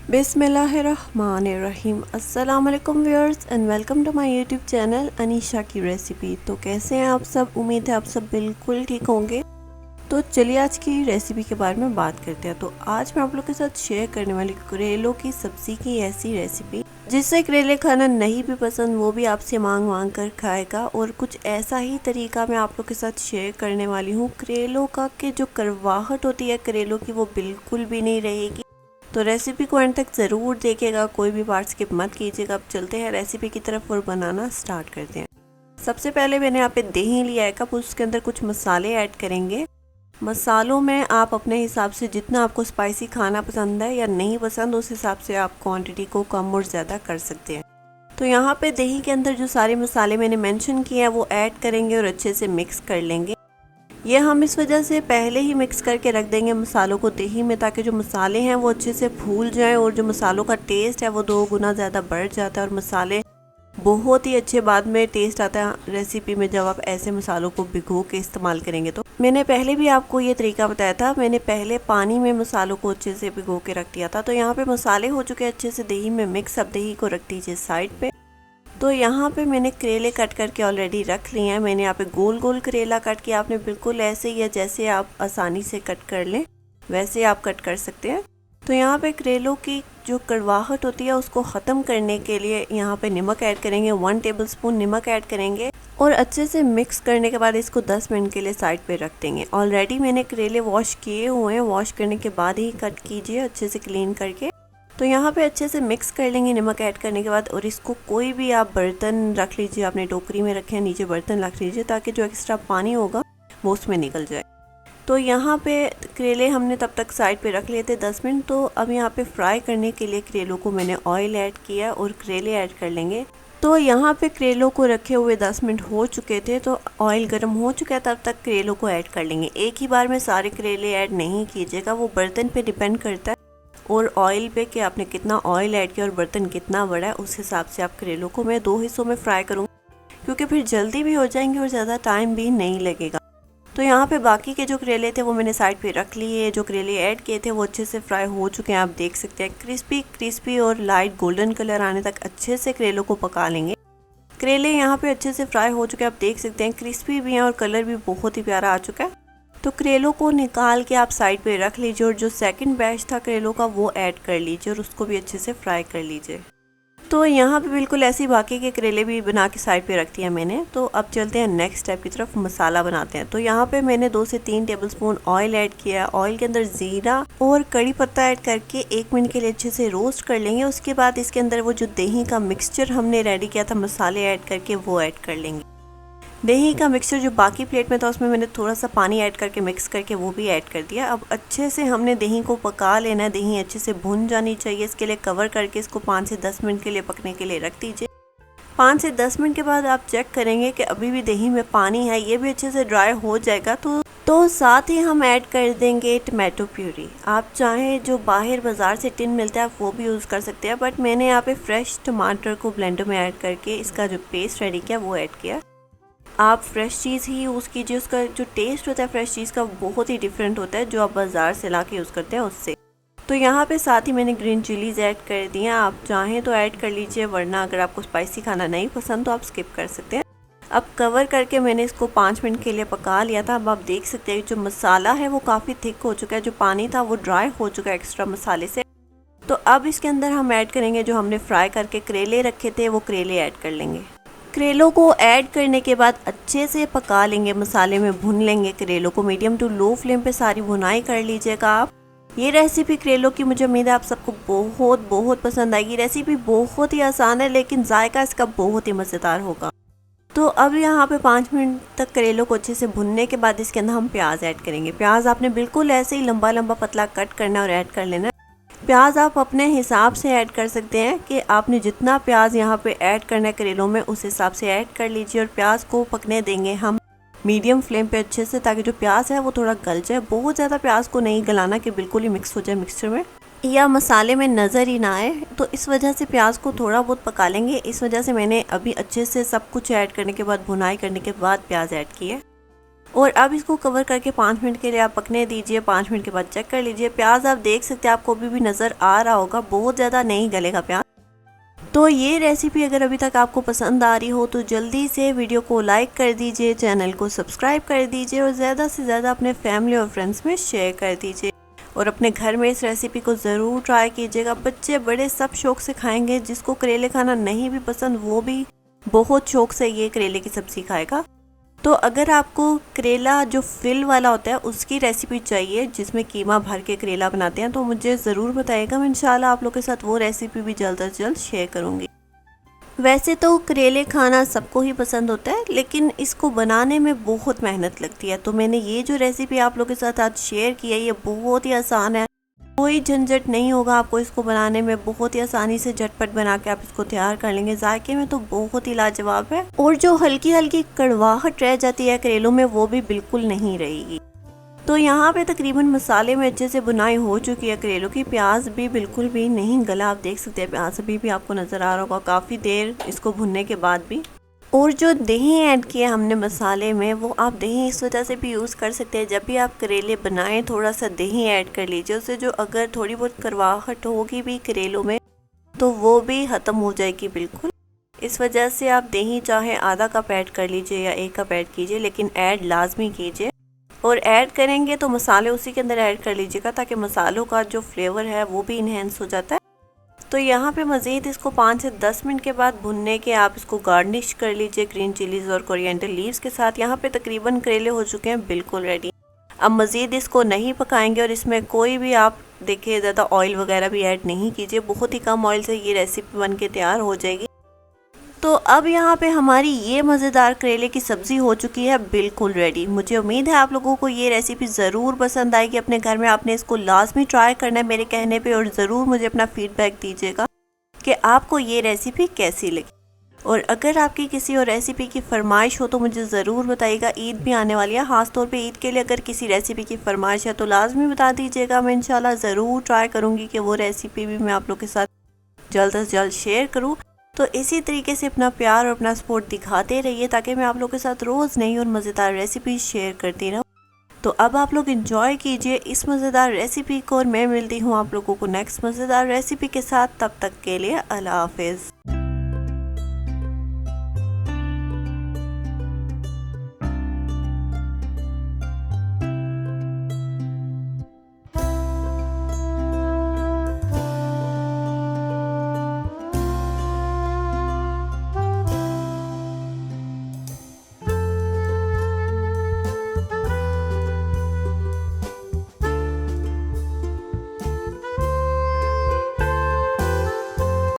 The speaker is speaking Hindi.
बिस्मिल्लाहिर्रहमानिर्रहीम। अस्सलाम वालेकुम viewers and welcome to my YouTube channel Anisha की रेसिपी। तो कैसे हैं आप सब? उम्मीद है आप सब बिल्कुल ठीक होंगे। तो चलिए आज की रेसिपी के बारे में बात करते हैं। तो आज मैं आप लोग के साथ शेयर करने वाली करेलों की सब्ज़ी की ऐसी रेसिपी जिससे करेले खाना नहीं भी पसंद वो भी आपसे मांग मांग कर खाएगा। और कुछ ऐसा ही तरीका मैं आप लोग के साथ शेयर करने वाली हूँ करेलों का कि जो करवाहट होती है करेलों की वो बिल्कुल भी नहीं रहेगी। तो रेसिपी को एंड तक ज़रूर देखिएगा, कोई भी पार्ट स्किप मत कीजिएगा। अब चलते हैं रेसिपी की तरफ और बनाना स्टार्ट करते हैं। सबसे पहले मैंने यहाँ पे दही लिया है कप, उसके अंदर कुछ मसाले ऐड करेंगे। मसालों में आप अपने हिसाब से जितना आपको स्पाइसी खाना पसंद है या नहीं पसंद उस हिसाब से आप क्वांटिटी को कम और ज़्यादा कर सकते हैं। तो यहाँ पे दही के अंदर जो सारे मसाले मैंने मेंशन किए हैं वो ऐड करेंगे और अच्छे से मिक्स कर लेंगे। ये हम इस वजह से पहले ही मिक्स करके रख देंगे मसालों को दही में, ताकि जो मसाले हैं वो अच्छे से फूल जाएं और जो मसालों का टेस्ट है वो 2 गुना ज़्यादा बढ़ जाता है। और मसाले बहुत ही अच्छे बाद में टेस्ट आता है रेसिपी में जब आप ऐसे मसालों को भिगो के इस्तेमाल करेंगे। तो मैंने पहले भी आपको ये तरीका बताया था, मैंने पहले पानी में मसालों को अच्छे से भिगो के रख दिया था। तो यहाँ पे मसाले हो चुके अच्छे से दही में मिक्स। अब दही को रख दीजिए साइड पे। तो यहाँ पे मैंने करेले कट करके ऑलरेडी रख लिए हैं। मैंने यहाँ पे गोल गोल करेला कट किया, आपने बिल्कुल ऐसे ही या जैसे आप आसानी से कट कर लें वैसे आप कट कर सकते हैं। तो यहाँ पे करेलों की जो कड़वाहट होती है उसको ख़त्म करने के लिए यहाँ पे नमक ऐड करेंगे। 1 टेबलस्पून नमक ऐड करेंगे और अच्छे से मिक्स करने के बाद इसको 10 मिनट के लिए साइड पे रख देंगे। ऑलरेडी मैंने करेले वॉश किए हुए हैं, वॉश करने के बाद ही कट कीजिए अच्छे से क्लीन करके। तो यहाँ पे अच्छे से मिक्स कर लेंगे नमक ऐड करने के बाद। और इसको कोई भी आप बर्तन रख लीजिए, आपने टोकरी में रखे हैं नीचे बर्तन रख लीजिए ताकि जो एक्स्ट्रा पानी होगा वो उसमें निकल जाए। तो यहाँ पे करेले हमने तब तक साइड पे रख लिए थे 10 मिनट। तो अब यहाँ पे फ्राई करने के लिए करेलों को मैंने ऑयल ऐड किया और करेले ऐड कर लेंगे। तो यहाँ पे करेलों को रखे हुए 10 मिनट हो चुके थे, तो ऑयल गर्म हो चुका है, तब तक करेलों को ऐड कर लेंगे। एक ही बार में सारे करेले ऐड नहीं कीजिएगा, वो बर्तन पे डिपेंड करता है और ऑयल पे कि आपने कितना ऑयल ऐड किया और बर्तन कितना बड़ा है उस हिसाब से आप करेलों को मैं 2 हिस्सों में फ्राई करूँगी क्योंकि फिर जल्दी भी हो जाएंगे और ज़्यादा टाइम भी नहीं लगेगा। तो यहाँ पे बाकी के जो करेले थे वो मैंने साइड पे रख लिए। जो करेले ऐड किए थे वो अच्छे से फ्राई हो चुके हैं, आप देख सकते हैं। क्रिस्पी और लाइट गोल्डन कलर आने तक अच्छे से करेलों को पका लेंगे। करेले यहाँ पे अच्छे से फ्राई हो चुके हैं, आप देख सकते हैं क्रिस्पी भी हैं और कलर भी बहुत ही प्यारा आ चुका है। तो करेलों को निकाल के आप साइड पे रख लीजिए और जो सेकंड बैच था करेलों का वो ऐड कर लीजिए और उसको भी अच्छे से फ्राई कर लीजिए। तो यहाँ पे बिल्कुल ऐसे ही बाकी के करेले भी बना के साइड पे रख दिया मैंने। तो अब चलते हैं नेक्स्ट स्टेप की तरफ, मसाला बनाते हैं। तो यहाँ पे मैंने 2 से 3 टेबलस्पून ऑयल ऐड किया। ऑयल के अंदर जीरा और कड़ी पत्ता ऐड करके 1 मिनट के लिए अच्छे से रोस्ट कर लेंगे। उसके बाद इसके अंदर वो जो दही का मिक्सचर हमने रेडी किया था मसाले ऐड करके वो ऐड कर लेंगे। दही का मिक्सचर जो बाकी प्लेट में था उसमें मैंने थोड़ा सा पानी ऐड करके मिक्स करके वो भी ऐड कर दिया। अब अच्छे से हमने दही को पका लेना है, दही अच्छे से भुन जानी चाहिए। इसके लिए कवर करके इसको 5 से 10 मिनट के लिए पकने के लिए रख दीजिए। 5 से 10 मिनट के बाद आप चेक करेंगे कि अभी भी दही में पानी है, ये भी अच्छे से ड्राई हो जाएगा। तो साथ ही हम ऐड कर देंगे टमाटो प्यूरी। आप चाहें जो बाहर बाज़ार से टिन मिलता है आप वो भी यूज़ कर सकते हैं, बट मैंने यहाँ पे फ्रेश टमाटर को ब्लेंडर में ऐड करके इसका जो पेस्ट रेडी किया वो ऐड किया। आप फ्रेश चीज़ ही यूज़ कीजिए, उसका जो टेस्ट होता है फ्रेश चीज़ का बहुत ही डिफरेंट होता है जो आप बाज़ार से ला के यूज़ करते हैं उससे। तो यहाँ पे साथ ही मैंने ग्रीन चिलीज़ ऐड कर दी हैं, आप चाहें तो ऐड कर लीजिए, वरना अगर आपको स्पाइसी खाना नहीं पसंद तो आप स्किप कर सकते हैं। अब कवर करके मैंने इसको 5 मिनट के लिए पका लिया था। अब आप देख सकते हैं जो मसाला है वो काफ़ी थिक हो चुका है, जो पानी था वो ड्राई हो चुका है एक्स्ट्रा मसाले से। तो अब इसके अंदर हम ऐड करेंगे जो हमने फ्राई करके करेले रखे थे वो करेले ऐड कर लेंगे। करेलों को ऐड करने के बाद अच्छे से पका लेंगे, मसाले में भून लेंगे। करेलों को मीडियम टू लो फ्लेम पे सारी भुनाई कर लीजिएगा आप। ये रेसिपी करेलों की मुझे उम्मीद है आप सबको बहुत पसंद आएगी। रेसिपी बहुत ही आसान है लेकिन जायका इसका बहुत ही मज़ेदार होगा। तो अब यहाँ पे 5 मिनट तक करेलों को अच्छे से भुनने के बाद इसके अंदर हम प्याज ऐड करेंगे। प्याज आपने बिल्कुल ऐसे ही लंबा लंबा पतला कट करना और ऐड कर लेना। प्याज आप अपने हिसाब से ऐड कर सकते हैं कि आपने जितना प्याज यहाँ पे ऐड करना है करेलों में उस हिसाब से ऐड कर लीजिए। और प्याज को पकने देंगे हम मीडियम फ्लेम पे अच्छे से, ताकि जो प्याज है वो थोड़ा गल जाए। बहुत ज़्यादा प्याज को नहीं गलाना कि बिल्कुल ही मिक्स हो जाए मिक्सचर में या मसाले में नज़र ही ना आए। तो इस वजह से प्याज को थोड़ा बहुत पका लेंगे। इस वजह से मैंने अभी अच्छे से सब कुछ ऐड करने के बाद भुनाई करने के बाद प्याज ऐड की है। और अब इसको कवर करके 5 मिनट के लिए आप पकने दीजिए। 5 मिनट के बाद चेक कर लीजिए। प्याज आप देख सकते हैं, आपको अभी भी नज़र आ रहा होगा, बहुत ज़्यादा नहीं गलेगा प्याज। तो ये रेसिपी अगर अभी तक आपको पसंद आ रही हो तो जल्दी से वीडियो को लाइक कर दीजिए, चैनल को सब्सक्राइब कर दीजिए और ज़्यादा से ज़्यादा अपने फैमिली और फ्रेंड्स में शेयर कर दीजिए। और अपने घर में इस रेसिपी को ज़रूर ट्राई कीजिएगा। बच्चे बड़े सब शौक से खाएंगे। जिसको करेले खाना नहीं भी पसंद वो भी बहुत शौक से ये करेले की सब्ज़ी खाएगा। तो अगर आपको करेला जो फिल वाला होता है उसकी रेसिपी चाहिए, जिसमें कीमा भर के करेला बनाते हैं, तो मुझे ज़रूर बताइएगा। मैं इंशाल्लाह आप लोग के साथ वो रेसिपी भी जल्द से जल्द शेयर करूँगी। वैसे तो करेले खाना सबको ही पसंद होता है, लेकिन इसको बनाने में बहुत मेहनत लगती है। तो मैंने ये जो रेसिपी आप लोग के साथ आज शेयर की है, ये बहुत ही आसान है। कोई झंझट नहीं होगा आपको इसको बनाने में। बहुत ही आसानी से झटपट बना के आप इसको तैयार कर लेंगे। जायके में तो बहुत ही लाजवाब है। और जो हल्की हल्की कड़वाहट रह जाती है करेलों में, वो भी बिल्कुल नहीं रहेगी। तो यहाँ पे तकरीबन मसाले में अच्छे से बुनाई हो चुकी है करेलों की। प्याज भी बिल्कुल भी नहीं गला, आप देख सकते हैं प्याज अभी भी आपको नज़र आ रहा होगा काफ़ी देर इसको भुनने के बाद भी। और जो दही ऐड किया हमने मसाले में, वो आप दही इस वजह से भी यूज़ कर सकते हैं। जब भी आप करेले बनाएं थोड़ा सा दही ऐड कर लीजिए। उससे जो अगर थोड़ी बहुत कड़वाहट होगी भी करेलों में तो वो भी ख़त्म हो जाएगी बिल्कुल। इस वजह से आप दही चाहे आधा कप ऐड कर लीजिए या 1 कप ऐड कीजिए, लेकिन ऐड लाजमी कीजिए। और ऐड करेंगे तो मसाले उसी के अंदर ऐड कर लीजिएगा, ताकि मसालों का जो फ्लेवर है वो भी इन्हेंस हो जाता है। तो यहाँ पे मज़ीद इसको 5 से 10 मिनट के बाद भुनने के आप इसको गार्निश कर लीजिए ग्रीन चिलीज़ और कोरिएंडर लीव्स के साथ। यहाँ पे तकरीबन करेले हो चुके हैं बिल्कुल रेडी। अब मज़ीद इसको नहीं पकाएंगे और इसमें कोई भी आप देखिए ज़्यादा ऑयल वगैरह भी ऐड नहीं कीजिए। बहुत ही कम ऑयल से ये रेसिपी बन के तैयार हो जाएगी। तो अब यहाँ पे हमारी ये मज़ेदार करेले की सब्ज़ी हो चुकी है बिल्कुल रेडी। मुझे उम्मीद है आप लोगों को ये रेसिपी ज़रूर पसंद आएगी। अपने घर में आपने इसको लाजमी ट्राई करना है मेरे कहने पे, और ज़रूर मुझे अपना फीडबैक दीजिएगा कि आपको ये रेसिपी कैसी लगी। और अगर आपकी किसी और रेसिपी की फरमाइश हो तो मुझे ज़रूर बताइएगा। ईद भी आने वाली है, ख़ास तौर पे ईद के लिए अगर किसी रेसिपी की फरमाइश है तो लाजमी बता दीजिएगा। मैं इंशाल्लाह ज़रूर ट्राई करूँगी कि वो रेसिपी भी मैं आप लोग के साथ जल्द से जल्द शेयर करूँ। तो इसी तरीके से अपना प्यार और अपना सपोर्ट दिखाते रहिए, ताकि मैं आप लोगों के साथ रोज़ नई और मज़ेदार रेसिपी शेयर करती रहूँ। तो अब आप लोग एंजॉय कीजिए इस मज़ेदार रेसिपी को, और मैं मिलती हूँ आप लोगों को नेक्स्ट मज़ेदार रेसिपी के साथ। तब तक के लिए अल्लाह हाफ़िज़।